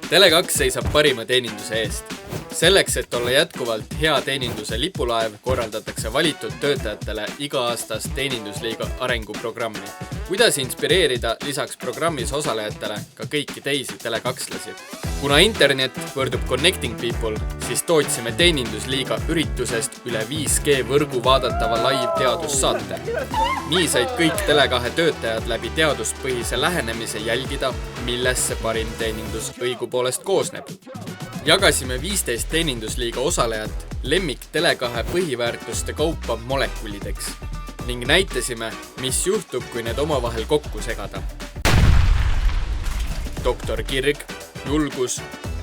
Tele2 seisab parima teeninduse eest. Selleks, et olla jätkuvalt hea teeninduse lipulaev, korraldatakse valitud töötajatele iga-aastast teenindusliiga arenguprogrammi. Kuidas inspireerida lisaks programmis osalejatele ka kõiki teisi Tele2-lasi? Kuna internet võrdub Connecting People, siis tootsime teenindusliiga üritusest üle 5G võrgu vaadatava live teadussaate. Nii said kõik Tele2 töötajad läbi teaduspõhise lähenemise jälgida, millest see parim teenindus õigupoolest koosneb. Jagasime 15 teenindusliiga osalejat lemmik Tele2 põhiväärtuste kaupa molekulideks ning näitasime, mis juhtub, kui need omavahel kokku segada. Doktor Kirg, julgus,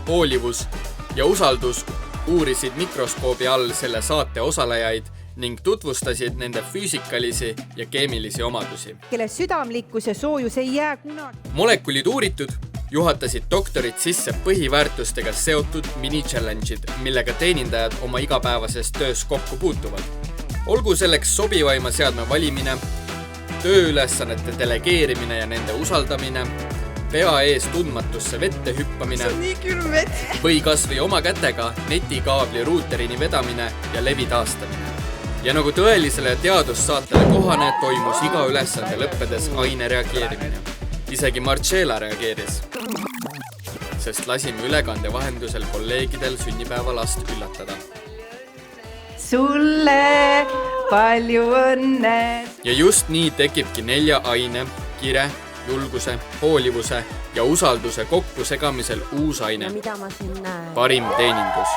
hoolivus ja usaldus uurisid mikroskoobi all selle saate osalejaid ning tutvustasid nende füüsikalisi ja keemilisi omadusi. Kelle südamlikkus ja soojus ei jää kunagi. Molekulid uuritud, juhatasid doktorid sisse põhiväärtustega seotud mini-challenge'id, millega teenindajad oma igapäevases töös kokku puutuvad. Olgu selleks sobivaima seadme valimine, tööülesannete delegeerimine ja nende usaldamine, pea ees tundmatusse vette hüppamine või kasvõi oma kätega netikaabli ruuterini vedamine ja levi taastamine. Ja nagu tõelisele teadussaatele kohane toimus iga ülesande lõppedes aine reageerimine. Isegi Marcella reageeris, sest lasime ülekande vahendusel kolleegidel sünnipäeva last üllatada. Sulle palju õnne! Ja just nii tekibki 4 aine, kire, julguse, hoolivuse ja usalduse kokku segamisel uus aine. Mida ma siin näen? Parim teenindus.